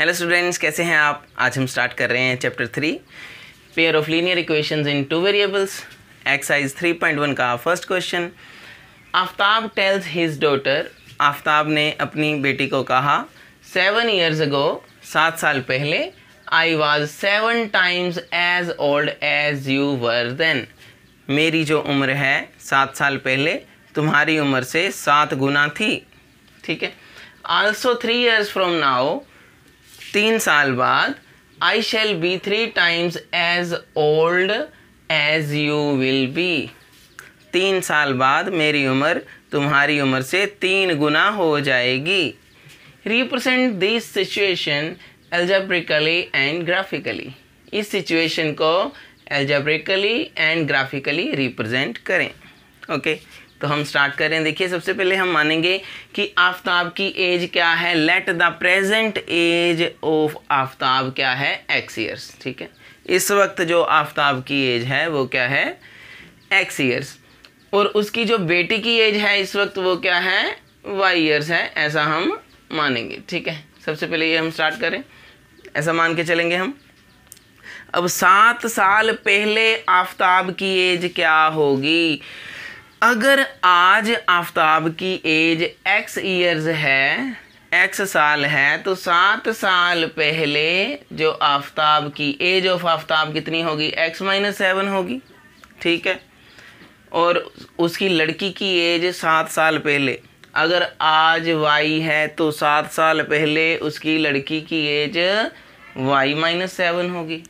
Hello students, कैसे हैं आप। आज हम स्टार्ट कर रहे हैं chapter 3 pair of linear equations in two variables exercise 3.1 का first question. Aftab tales his daughter, Aftab ने अपनी बेटी को कहा 7 years ago, 7 साल पहले, I was 7 times as old as you were then. मेरी जो उम्र है 7 साल पहले तुम्हारी उम्र से 7 गुना थी। ठीक है। आल्सो 3 years फ्रॉम नाउ, 3 साल बाद, I shall be 3 times as old as you will be. 3 साल बाद मेरी उम्र तुम्हारी उम्र से 3 गुना हो जाएगी। Represent this situation algebraically and graphically. इस सिचुएशन को एल्जेब्रिकली एंड ग्राफिकली रिप्रेजेंट करें। ओके, तो हम स्टार्ट करें। देखिए, सबसे पहले हम मानेंगे कि आफ्ताब की एज क्या है। Let the present age of Aftab क्या है, x years। ठीक है, इस वक्त जो आफ्ताब की एज है वो क्या है, x years। और उसकी जो बेटी की एज है इस वक्त वो क्या है, y years है। ऐसा हम मानेंगे। ठीक है, सबसे पहले ये हम स्टार्ट करें, ऐसा मान के चलेंगे हम। अब 7 साल पहले आफ्ताब की एज क्या होगी। अगर आज आफ्ताब की एज x years है, x साल है, तो 7 साल पहले जो आफ्ताब की एज ऑफ आफ्ताब कितनी होगी, x - 7 होगी। ठीक है। और उसकी लड़की की एज 7 साल पहले, अगर आज y है तो 7 साल पहले उसकी लड़की की एज y - 7 होगी।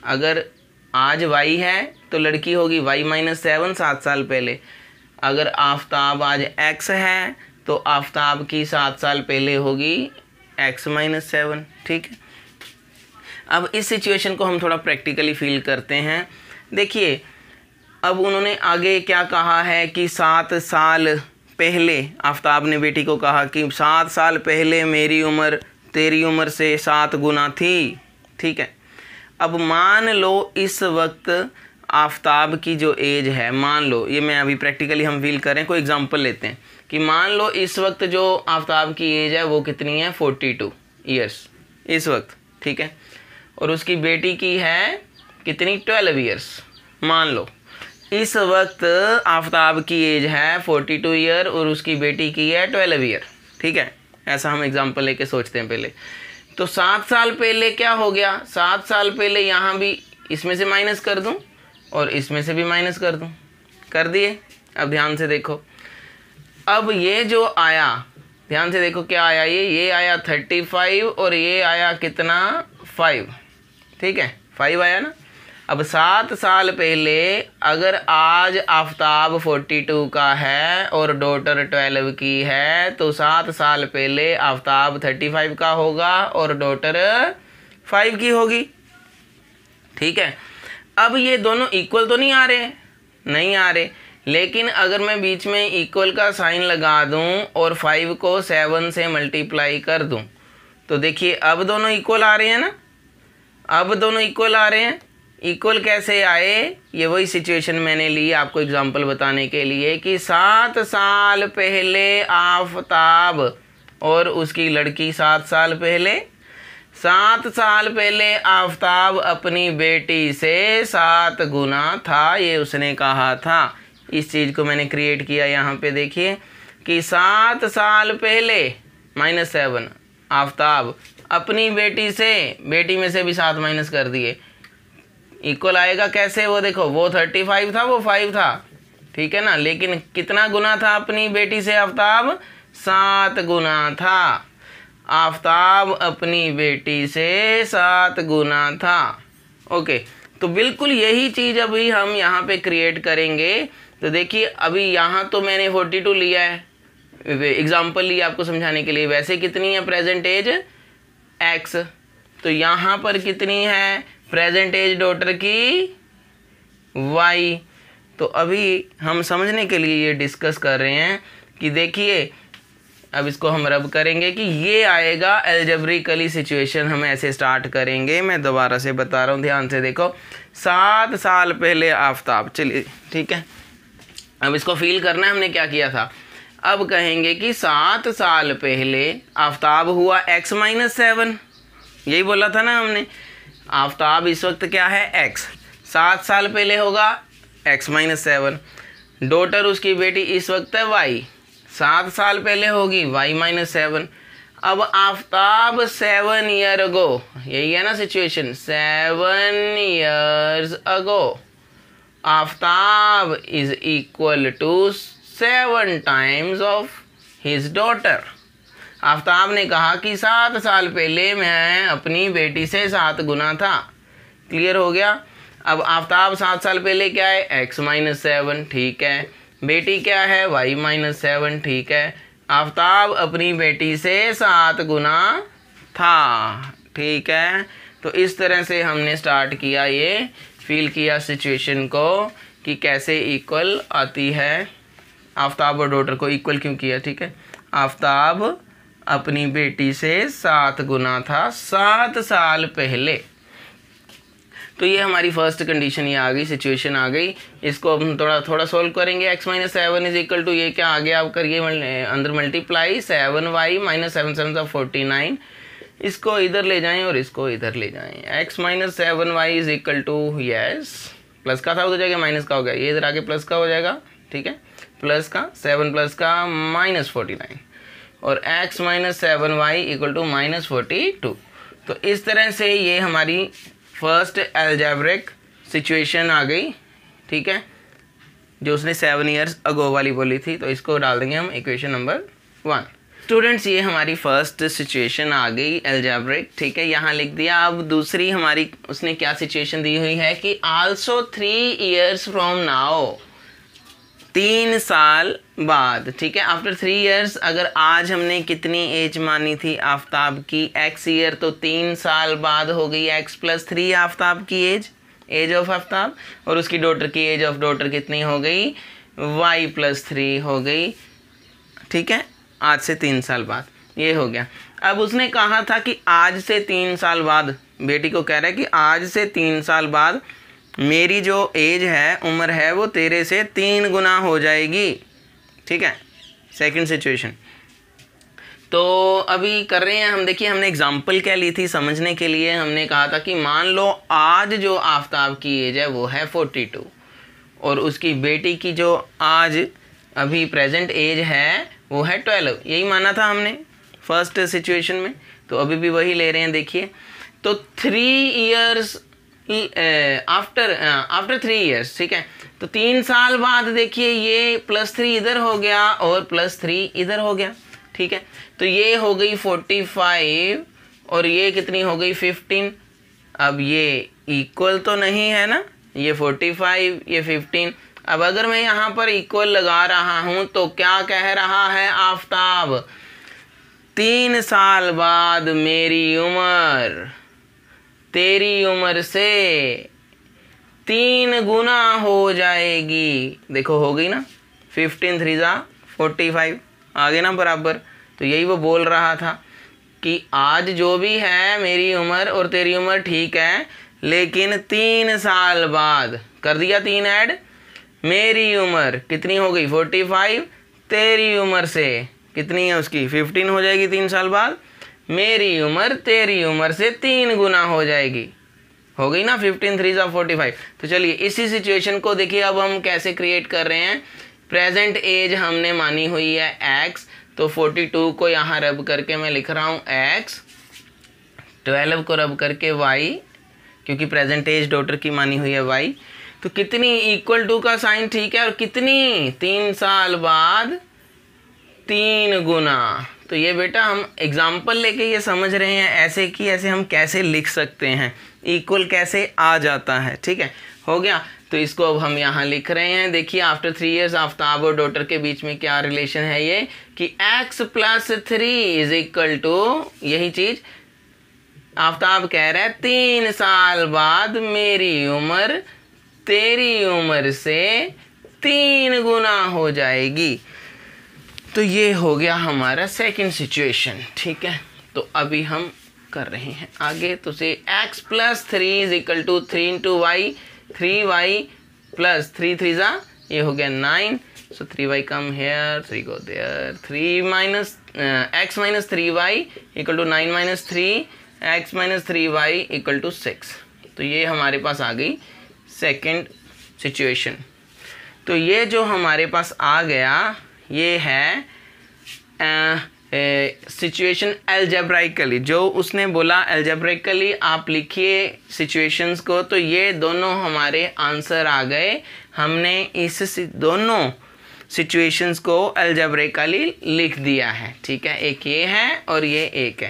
अगर आज y है तो लड़की होगी y - 7 7 साल पहले। अगर आफ्ताब आज x है तो आफ्ताब की 7 साल पहले होगी x - 7। ठीक है। अब इस सिचुएशन को हम थोड़ा प्रैक्टिकली फील करते हैं। देखिए, अब उन्होंने आगे क्या कहा है कि 7 साल पहले आफ्ताब ने बेटी को कहा कि 7 साल पहले मेरी उम्र तेरी उम्र से 7 गुना थी। ठीक है। अब मान लो इस वक्त आफ्ताब की जो एज है, मान लो, ये मैं अभी प्रैक्टिकली हम फील करें, कोई एग्जांपल लेते हैं कि मान लो इस वक्त जो आफ्ताब की एज है वो कितनी है, 42 years इस वक्त। ठीक है। और उसकी बेटी की है कितनी, 12 years। मान लो इस वक्त आफ्ताब की एज है 42 year और उसकी बेटी की है 12 year। ठीक है, ऐसा हम एग्जांपल लेके सोचते हैं पहले। तो 7 साल पहले क्या हो गया, 7 साल पहले यहाँ भी इसमें से माइनस कर दूँ और इसमें से भी माइनस कर दूँ, कर दिए। अब ध्यान से देखो, अब ये जो आया, ध्यान से देखो क्या आया, ये आया 35 और ये आया कितना, 5। ठीक है, 5 आया ना। अब 7 साल पहले अगर आज आफ्ताब 42 का है और डॉटर 12 की है तो 7 साल पहले आफ्ताब 35 का होगा और डॉटर 5 की होगी। ठीक है। अब ये दोनों इक्वल तो नहीं आ रहे, नहीं आ रहे, लेकिन अगर मैं बीच में इक्वल का साइन लगा दूं और 5 को 7 से मल्टीप्लाई कर दूं तो देखिए अब दोनों इक्वल आ रहे हैं ना। अब दोनों इक्वल आ रहे हैं। इक्वल कैसे आए, ये वही सिचुएशन मैंने ली आपको एग्जांपल बताने के लिए कि 7 साल पहले आफ्ताब और उसकी लड़की 7 साल पहले, 7 साल पहले आफ्ताब अपनी बेटी से 7 गुना था, ये उसने कहा था। इस चीज़ को मैंने क्रिएट किया यहाँ पे, देखिए कि 7 साल पहले -7 आफ्ताब अपनी बेटी से, बेटी में से भी 7 माइनस कर दिए, इक्वल आएगा कैसे, वो देखो, वो 35 था, वो 5 था। ठीक है ना। लेकिन कितना गुना था अपनी बेटी से आफ्ताब, 7 गुना था। आफ्ताब अपनी बेटी से 7 गुना था। ओके, तो बिल्कुल यही चीज़ अभी हम यहाँ पे क्रिएट करेंगे। तो देखिए, अभी यहाँ तो मैंने 42 लिया है, एग्जाम्पल लिया आपको समझाने के लिए। वैसे कितनी है प्रेजेंट एज, x, तो यहाँ पर कितनी है प्रेजेंट एज डॉटर की, y। तो अभी हम समझने के लिए ये डिस्कस कर रहे हैं कि देखिए, अब इसको हम रब करेंगे कि ये आएगा एल्जेब्रिकली सिचुएशन, हम ऐसे स्टार्ट करेंगे। मैं दोबारा से बता रहा हूँ, ध्यान से देखो। 7 साल पहले आफ्ताब, चलिए ठीक है, अब इसको फील करना है हमने क्या किया था। अब कहेंगे कि 7 साल पहले आफ्ताब हुआ x - 7, यही बोला था ना हमने। आफ्ताब इस वक्त क्या है x, 7 साल पहले होगा x माइनस 7। डॉटर उसकी बेटी इस वक्त है y, 7 साल पहले होगी y माइनस 7। अब आफ्ताब 7 ईयर अगो, यही है ना situation, 7 years ago Aftab is equal to 7 times of his daughter. Aftab ने कहा कि 7 साल पहले मैं अपनी बेटी से 7 गुना था। क्लियर हो गया। अब आफ्ताब 7 साल पहले क्या है, x माइनस 7, ठीक है। बेटी क्या है, y माइनस 7, ठीक है। आफ्ताब अपनी बेटी से 7 गुना था, ठीक है। तो इस तरह से हमने स्टार्ट किया, ये फील किया सिचुएशन को कि कैसे इक्वल आती है। आफ्ताब और डॉटर को इक्वल क्यों किया, ठीक है। आफ्ताब अपनी बेटी से 7 गुना था 7 साल पहले। तो ये हमारी फर्स्ट कंडीशन ये आ गई, सिचुएशन आ गई। इसको अब हम थोड़ा सोल्व करेंगे। x minus 7 is equal to, ये क्या आ गया, आप करिए अंदर मल्टीप्लाई 7y माइनस 7 7 49। इसको इधर ले जाएं और इसको इधर ले जाएं। x minus 7y is equal to, yes plus का था उधर जाके माइनस का हो गया, ये इधर आके प्लस का हो जाएगा, ठीक है। प्लस का 7 प्लस का माइनस 49 और x minus 7y equal to minus 42। तो इस तरह से ये हमारी फर्स्ट अलजेब्रिक सिचुएशन आ गई, ठीक है, जो उसने 7 ईयर्स अगो वाली बोली थी। तो इसको डाल देंगे हम इक्वेशन नंबर 1। स्टूडेंट्स ये हमारी फर्स्ट सिचुएशन आ गई अलजेब्रिक, ठीक है, यहाँ लिख दिया। अब दूसरी हमारी उसने क्या सिचुएशन दी हुई है कि आल्सो 3 ईयर्स फ्रॉम नाउ, 3 साल बाद, ठीक है। आफ्टर 3 ईयर्स, अगर आज हमने कितनी एज मानी थी आफ्ताब की, x ईयर, तो 3 साल बाद हो गई x प्लस 3 आफ्ताब की एज ऑफ आफ्ताब, और उसकी डॉटर की एज ऑफ डॉटर कितनी हो गई, y प्लस 3 हो गई, ठीक है, आज से 3 साल बाद। ये हो गया। अब उसने कहा था कि आज से 3 साल बाद, बेटी को कह रहा है कि आज से 3 साल बाद मेरी जो एज है, उम्र है, वो तेरे से 3 गुना हो जाएगी, ठीक है। Second situation. तो अभी कर रहे हैं हम, देखिए हमने एग्जांपल क्या ली थी समझने के लिए। हमने कहा था कि मान लो आज जो आफ्ताब की एज है वो है 42 और उसकी बेटी की जो आज अभी प्रेजेंट एज है वो है 12, यही माना था हमने फर्स्ट सिचुएशन में। तो अभी भी वही ले रहे हैं, देखिए। तो 3 ईयर्स आफ्टर 3 ईयर्स, ठीक है। तो 3 साल बाद देखिए ये +3 इधर हो गया और +3 इधर हो गया, ठीक है। तो ये हो गई 45 और ये कितनी हो गई 15। अब ये इक्वल तो नहीं है ना, ये 45 ये 15। अब अगर मैं यहाँ पर इक्वल लगा रहा हूँ तो क्या कह रहा है आफ्ताब, 3 साल बाद मेरी उम्र तेरी उम्र से 3 गुना हो जाएगी। देखो हो गई ना, 15 3 45 आ गए ना बराबर। तो यही वो बोल रहा था कि आज जो भी है मेरी उम्र और तेरी उम्र ठीक है, लेकिन 3 साल बाद कर दिया 3 ऐड, मेरी उम्र कितनी हो गई 45, तेरी उम्र से कितनी है उसकी 15 हो जाएगी 3 साल बाद, मेरी उम्र तेरी उम्र से 3 गुना हो जाएगी। हो गई ना, 15 3 45। तो चलिए इसी सिचुएशन को देखिए अब हम कैसे क्रिएट कर रहे हैं। प्रेजेंट एज हमने मानी हुई है x, तो 42 को यहाँ रब करके मैं लिख रहा हूँ x, 12 को रब करके y, क्योंकि प्रेजेंट एज डॉटर की मानी हुई है y। तो कितनी इक्वल टू का साइन, ठीक है, और कितनी 3 साल बाद 3 गुना। तो ये बेटा हम एग्जाम्पल लेके ये समझ रहे हैं ऐसे कि ऐसे हम कैसे लिख सकते हैं, इक्वल कैसे आ जाता है, ठीक है। हो गया। तो इसको अब हम यहाँ लिख रहे हैं। देखिए आफ्टर 3 ईयर्स आफ्ताब और डॉटर के बीच में क्या रिलेशन है, ये कि x plus 3 is equal to, यही चीज आफ्ताब कह रहा है 3 साल बाद मेरी उम्र तेरी उम्र से 3 गुना हो जाएगी। तो ये हो गया हमारा सेकंड सिचुएशन, ठीक है। तो अभी हम कर रहे हैं आगे। तो से x plus 3 is equal to 3 into y, 3y plus 3 3 ये हो गया 9। So 3y come here, 3 go there, 3 minus x minus 3y equal to 9 minus 3 x minus 3y equal to 6। तो ये हमारे पास आ गई सेकंड सिचुएशन। तो ये जो हमारे पास आ गया ये है सिचुएशन एल्जेब्राइकली। जो उसने बोला एल्जेब्राइकली आप लिखिए सिचुएशंस को, तो ये दोनों हमारे आंसर आ गए। हमने इस दोनों सिचुएशंस को एल्जेब्राइकली लिख दिया है, ठीक है। एक ये है और ये एक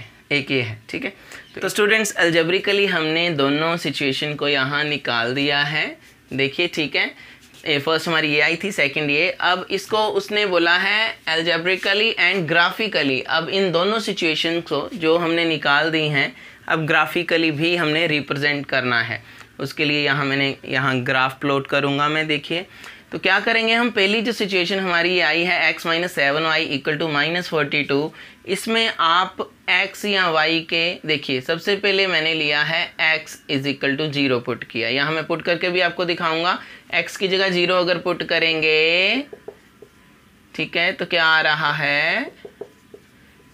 ये है, ठीक है। तो स्टूडेंट्स एल्जेब्रिकली हमने दोनों सिचुएशन को यहाँ निकाल दिया है, देखिए, ठीक है। फर्स्ट हमारी ये आई थी, सेकंड ये। अब इसको उसने बोला है एल्जेब्रिकली एंड ग्राफिकली। अब इन दोनों सिचुएशन को जो हमने निकाल दी हैं, अब ग्राफिकली भी हमने रिप्रेजेंट करना है। उसके लिए यहाँ ग्राफ प्लॉट करूँगा मैं, देखिए। तो क्या करेंगे हम, पहली जो सिचुएशन हमारी ये आई है x minus 7y equal to minus 42, इसमें आप x या y के, देखिए सबसे पहले मैंने लिया है x is equal to 0 put किया। यहाँ मैं पुट करके भी आपको दिखाऊंगा। x की जगह 0 अगर पुट करेंगे, ठीक है, तो क्या आ रहा है,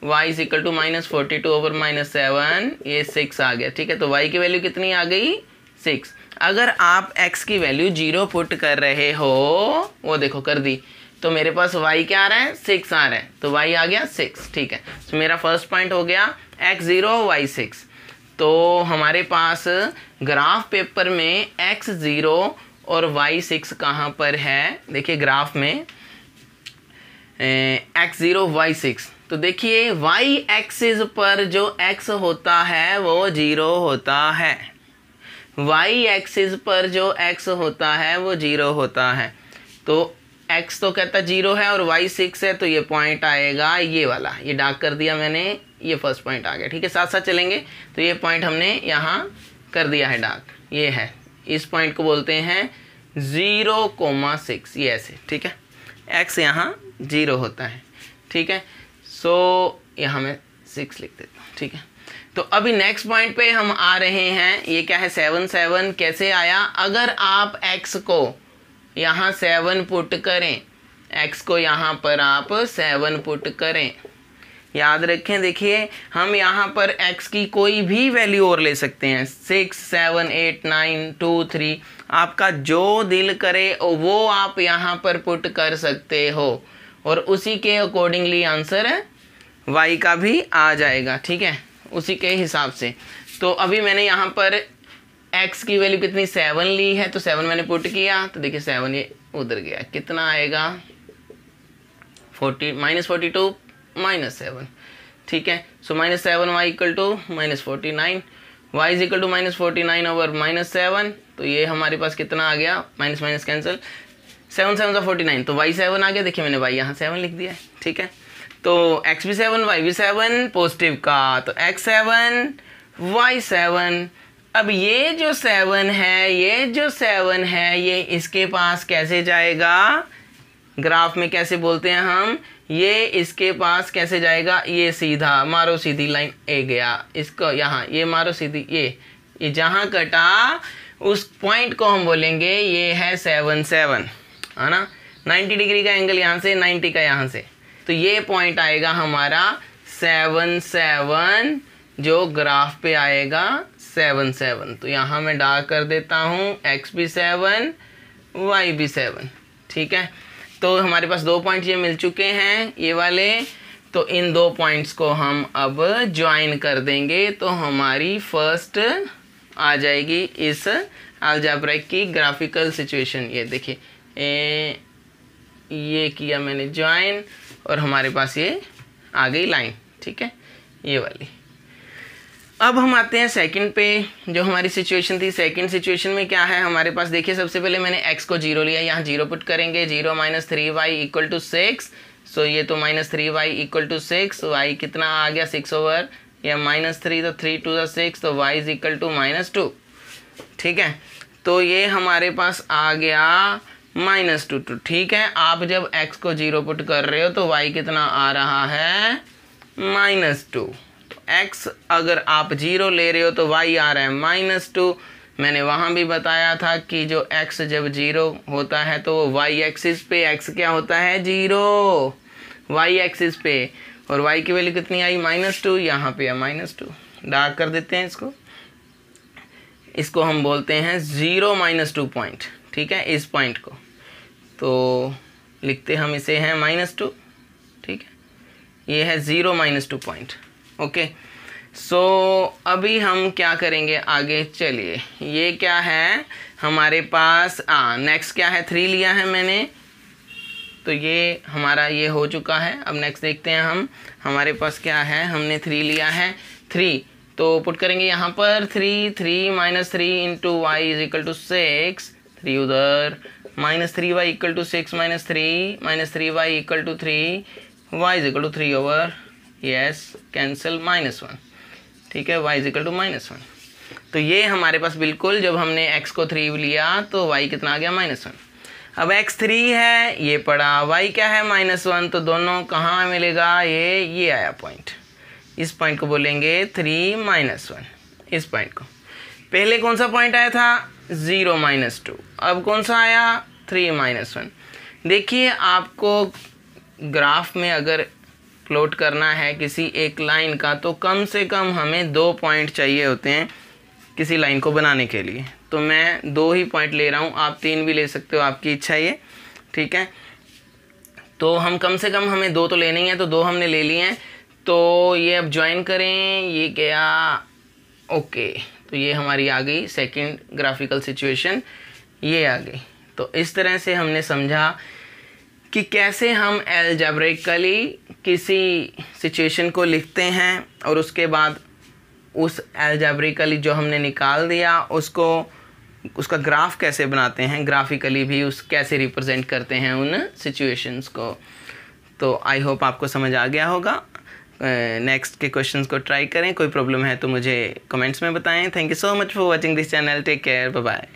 y is equal to minus 42 over minus 7, ये 6 आ गया, ठीक है। तो y की वैल्यू कितनी आ गई, 6। अगर आप x की वैल्यू 0 पुट कर रहे हो, वो देखो कर दी, तो मेरे पास y क्या आ रहा है, 6 आ रहा है, तो y आ गया 6, ठीक है। तो मेरा फर्स्ट पॉइंट हो गया x 0 y 6। तो हमारे पास ग्राफ पेपर में x 0 और y 6 कहाँ पर है, देखिए ग्राफ में x 0 y 6। तो देखिए y एक्सिस पर जो x होता है वो 0 होता है, y एक्सिस पर जो x होता है वो 0 होता है। तो x तो कहता 0 है और y 6 है, तो ये पॉइंट आएगा ये वाला, ये डार्क कर दिया मैंने, ये फर्स्ट पॉइंट आ गया, ठीक है। साथ साथ चलेंगे तो ये पॉइंट हमने यहाँ कर दिया है डार्क, ये है, इस पॉइंट को बोलते हैं 0,6, ये ऐसे, ठीक है। x यहाँ 0 होता है, ठीक है। सो यहाँ मैं 6 लिख देता हूँ, ठीक है। तो अभी नेक्स्ट पॉइंट पे हम आ रहे हैं, ये क्या है 7 7 कैसे आया। अगर आप x को यहाँ 7 पुट करें, x को यहाँ पर आप 7 पुट करें, याद रखें, देखिए हम यहाँ पर x की कोई भी वैल्यू और ले सकते हैं, 6 7 8 9 2 3, आपका जो दिल करे वो आप यहाँ पर पुट कर सकते हो, और उसी के अकॉर्डिंगली आंसर y का भी आ जाएगा, ठीक है, उसी के हिसाब से। तो अभी मैंने यहाँ पर x की वैल्यू कितनी 7 ली है, तो 7 मैंने पुट किया, तो देखिए 7 ये उधर गया, कितना आएगा माइनस 42 माइनस 7, ठीक है। So minus 7 y equal to minus 49, y is equal to minus 49 over minus 7, तो ये हमारे पास कितना आ गया, माइनस माइनस कैंसिल, 7 7 का 49, तो y 7 आ गया, देखिए मैंने y यहाँ 7 लिख दिया है, ठीक है। तो x भी 7 y भी 7 पॉजिटिव का, तो x 7 y 7। अब ये जो 7 है, ये इसके पास कैसे जाएगा, ग्राफ में कैसे बोलते हैं हम, ये इसके पास कैसे जाएगा, ये सीधा मारो सीधी लाइन ए गया, इसको यहाँ ये मारो सीधी, ये जहाँ कटा उस पॉइंट को हम बोलेंगे ये है 7 7, है ना। 90 डिग्री का एंगल यहाँ से, 90 का यहाँ से, तो ये पॉइंट आएगा हमारा 7 7, जो ग्राफ पे आएगा 7 7। तो यहाँ मैं डार्क कर देता हूँ, x भी 7 y भी 7, ठीक है। तो हमारे पास 2 पॉइंट ये मिल चुके हैं, ये वाले। तो इन 2 पॉइंट्स को हम अब ज्वाइन कर देंगे, तो हमारी फर्स्ट आ जाएगी इस अलजेब्रिक की ग्राफिकल सिचुएशन। ये देखिए ये किया मैंने ज्वाइन, और हमारे पास ये आ गई लाइन, ठीक है, ये वाली। अब हम आते हैं सेकंड पे, जो हमारी सिचुएशन थी। सेकंड सिचुएशन में क्या है हमारे पास, देखिए सबसे पहले मैंने x को 0 लिया, यहाँ 0 पुट करेंगे, 0 माइनस 3y इक्वल टू 6। सो ये तो minus 3y equal to 6, y कितना आ गया 6 ओवर, या माइनस 3, तो 3 2 6, तो y is equal to minus 2, ठीक है। तो ये हमारे पास आ गया माइनस 2, ठीक है। आप जब x को 0 पुट कर रहे हो तो y कितना आ रहा है, माइनस 2। x अगर आप 0 ले रहे हो तो y आ रहा है माइनस 2। मैंने वहाँ भी बताया था कि जो x जब 0 होता है तो y एक्सिस पे x क्या होता है, 0, y एक्सिस पे, और y की वैल्यू कितनी आई, माइनस 2, यहाँ पे है माइनस 2, डार्क कर देते हैं इसको हम बोलते हैं 0 - 2 पॉइंट, ठीक है, इस पॉइंट को तो लिखते हम इसे हैं -2, ठीक है, ये है 0 - 2 पॉइंट। ओके, सो अभी हम क्या करेंगे आगे, चलिए ये क्या है हमारे पास, नेक्स्ट क्या है, 3 लिया है मैंने, तो ये हमारा ये हो चुका है। अब नेक्स्ट देखते हैं हम, हमारे पास क्या है, हमने 3 लिया है, 3 तो पुट करेंगे यहाँ पर 3 - 3 into y is equal to 6, 3 उधर, -3y equal to 6 - 3y equal to 3, y is equal to 3 over, yes cancel -1, ठीक है, y इज इक्वल टू -1। तो ये हमारे पास बिल्कुल, जब हमने x को 3 लिया तो y कितना आ गया -1। अब x 3 है, ये पड़ा, y क्या है -1, तो दोनों कहाँ मिलेगा, ये आया पॉइंट, इस पॉइंट को बोलेंगे 3 - 1, इस पॉइंट को। पहले कौन सा पॉइंट आया था, 0 - 2, अब कौन सा आया 3 - 1। देखिए आपको ग्राफ में अगर प्लॉट करना है किसी एक लाइन का तो कम से कम हमें 2 पॉइंट चाहिए होते हैं किसी लाइन को बनाने के लिए, तो मैं 2 ही पॉइंट ले रहा हूँ, आप 3 भी ले सकते हो, आपकी इच्छा है, ठीक है। तो हम कम से कम हमें 2 तो लेने ही हैं, तो 2 हमने ले लिए हैं, तो ये अब ज्वाइन करें, ये गया, ओके, तो ये हमारी आ गई सेकंड ग्राफिकल सिचुएशन, ये आ गई। तो इस तरह से हमने समझा कि कैसे हम अलजेब्रिकली किसी सिचुएशन को लिखते हैं और उसके बाद उस अलजेब्रिकली जो हमने निकाल दिया उसका ग्राफ कैसे बनाते हैं, ग्राफिकली भी उस कैसे रिप्रेजेंट करते हैं उन सिचुएशंस को। तो आई होप आपको समझ आ गया होगा। नेक्स्ट के क्वेश्चंस को ट्राई करें, कोई प्रॉब्लम है तो मुझे कमेंट्स में बताएं। Thank you so much for watching this channel, take care, bye bye.